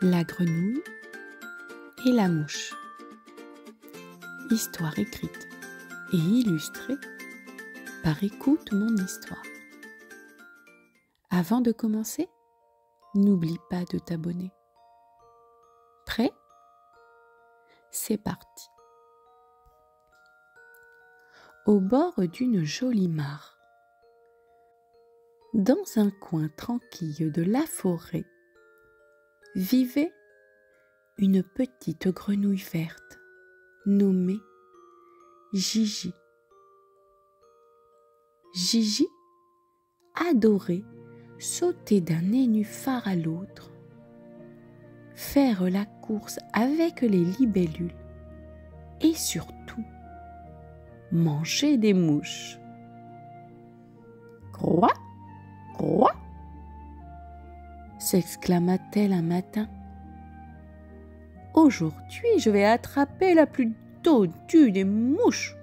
La grenouille et la mouche. Histoire écrite et illustrée par Écoute mon histoire. Avant de commencer, n'oublie pas de t'abonner. Prêt? C'est parti. Au bord d'une jolie mare, dans un coin tranquille de la forêt, vivait une petite grenouille verte nommée Gigi. Gigi adorait sauter d'un nénuphar à l'autre, faire la course avec les libellules et surtout manger des mouches. Croix, croix, s'exclama-t-elle un matin. Aujourd'hui, je vais attraper la plus tordue des mouches.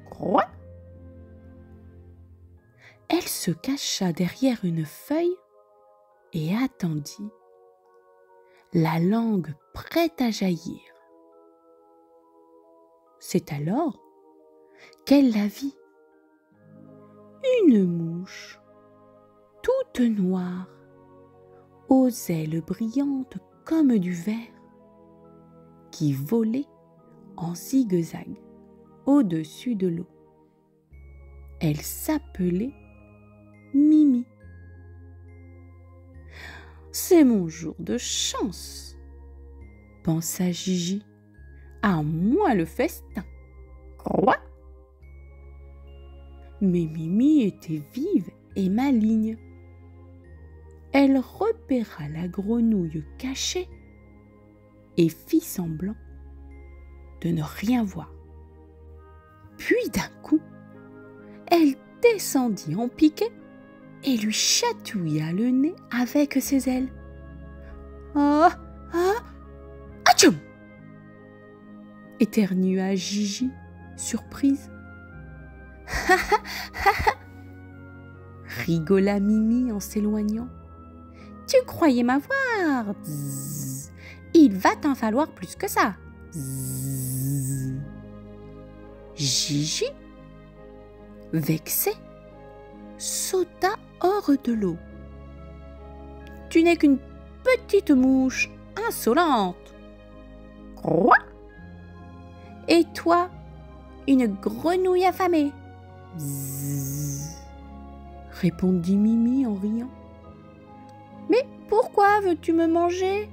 Croix. Elle se cacha derrière une feuille et attendit, la langue prête à jaillir. C'est alors qu'elle la vit. Une mouche, toute noire, aux ailes brillantes comme du verre, qui volait en zigue-zague au-dessus de l'eau. Elle s'appelait Mimi. C'est mon jour de chance, pensa Gigi. À moi le festin. Croix. Mais Mimi était vive et maligne. Elle repéra la grenouille cachée et fit semblant de ne rien voir. Puis d'un coup, elle descendit en piqué et lui chatouilla le nez avec ses ailes. Ah, ah, atchoum! Éternua Gigi, surprise. Ha ha ha ha! Rigola Mimi en s'éloignant. Tu croyais m'avoir? Bzzz. Il va t'en falloir plus que ça. Bzzz. Gigi, vexée, sauta hors de l'eau. Tu n'es qu'une petite mouche insolente. Quoi? Et toi, une grenouille affamée. Bzzz, répondit Mimi en riant. Mais pourquoi veux-tu me manger?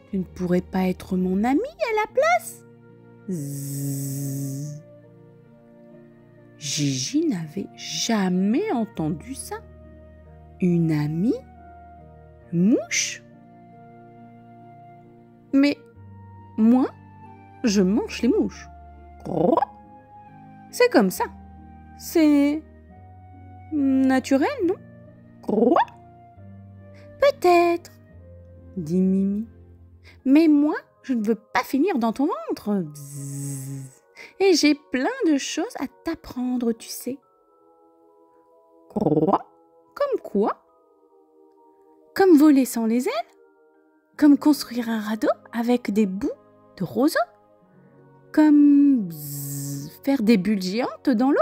Tu ne pourrais pas être mon ami à la place? Zzz. Gigi n'avait jamais entendu ça. Une amie? Mouche? Mais moi, je mange les mouches. Oh, c'est comme ça. C'est naturel, non? Oh, peut-être, dit Mimi. Mais moi, je ne veux pas finir dans ton ventre. Bzzz. Et j'ai plein de choses à t'apprendre, tu sais. Quoi? Comme quoi? Comme voler sans les ailes? Comme construire un radeau avec des bouts de roseau? Comme faire des bulles géantes dans l'eau?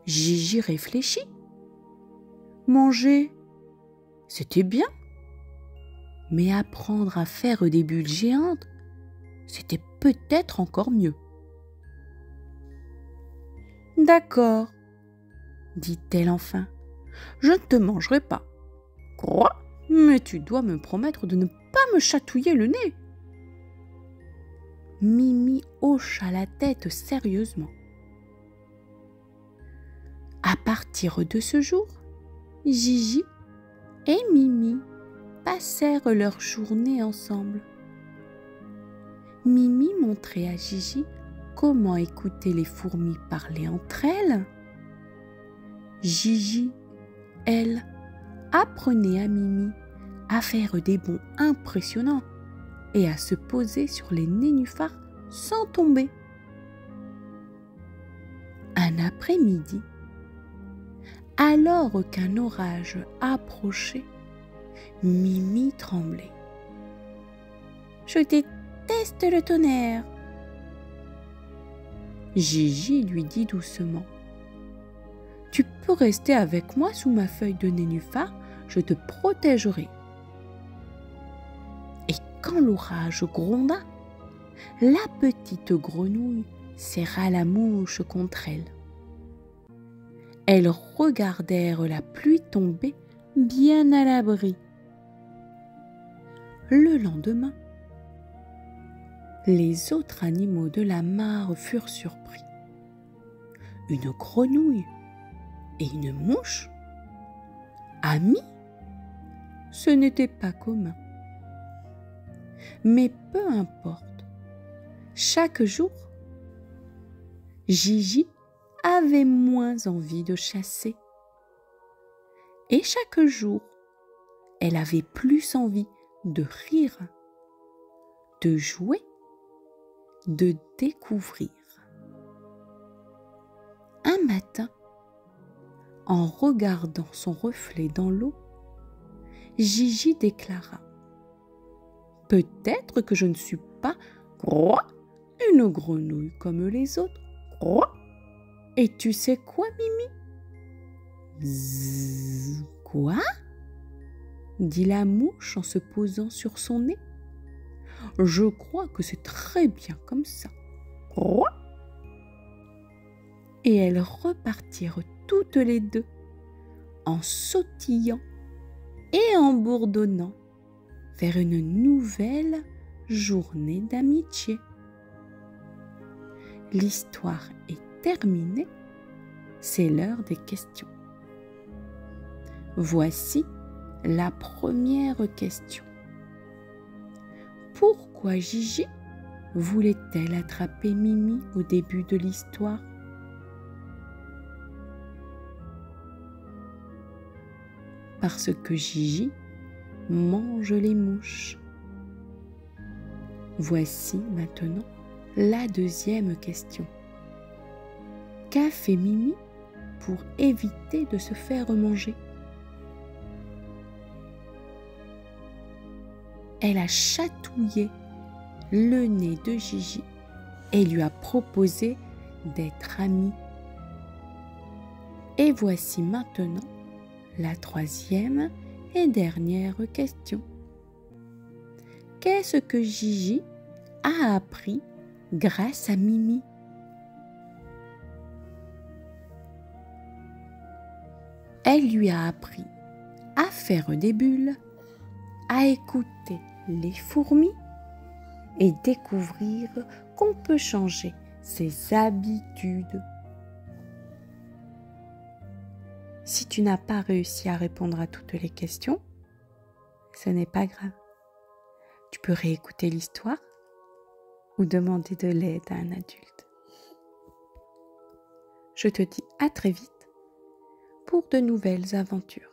Gigi réfléchit. Manger, c'était bien. Mais apprendre à faire des bulles géantes, c'était peut-être encore mieux. D'accord, dit-elle enfin. Je ne te mangerai pas. Quoi? Mais tu dois me promettre de ne pas me chatouiller le nez. Mimi hocha la tête sérieusement. À partir de ce jour, Gigi et Mimi passèrent leur journée ensemble. Mimi montrait à Gigi comment écouter les fourmis parler entre elles. Gigi, elle, apprenait à Mimi à faire des bonds impressionnants et à se poser sur les nénuphars sans tomber. Un après-midi, alors qu'un orage approchait, Mimi tremblait. « Je déteste le tonnerre !» Gigi lui dit doucement. « Tu peux rester avec moi sous ma feuille de nénuphar, je te protégerai. » Et quand l'orage gronda, la petite grenouille serra la mouche contre elle. Elles regardèrent la pluie tomber bien à l'abri. Le lendemain, les autres animaux de la mare furent surpris. Une grenouille et une mouche, amies, ce n'était pas commun. Mais peu importe, chaque jour, Gigi avait moins envie de chasser. Et chaque jour, elle avait plus envie de rire, de jouer, de découvrir. Un matin, en regardant son reflet dans l'eau, Gigi déclara : « Peut-être que je ne suis pas une grenouille comme les autres. Et tu sais quoi, Mimi ? » Bzzz, quoi ? Dit la mouche en se posant sur son nez. Je crois que c'est très bien comme ça. Et elles repartirent toutes les deux, en sautillant et en bourdonnant, vers une nouvelle journée d'amitié. L'histoire est terminée, c'est l'heure des questions. Voici la première question. Pourquoi Gigi voulait-elle attraper Mimi au début de l'histoire ? Parce que Gigi mange les mouches. Voici maintenant la deuxième question. Qu'a fait Mimi pour éviter de se faire manger ? Elle a chatouillé le nez de Gigi et lui a proposé d'être amie. Et voici maintenant la troisième et dernière question. Qu'est-ce que Gigi a appris grâce à Mimi ? Elle lui a appris à faire des bulles, à écouter les fourmis et découvrir qu'on peut changer ses habitudes. Si tu n'as pas réussi à répondre à toutes les questions, ce n'est pas grave. Tu peux réécouter l'histoire ou demander de l'aide à un adulte. Je te dis à très vite pour de nouvelles aventures.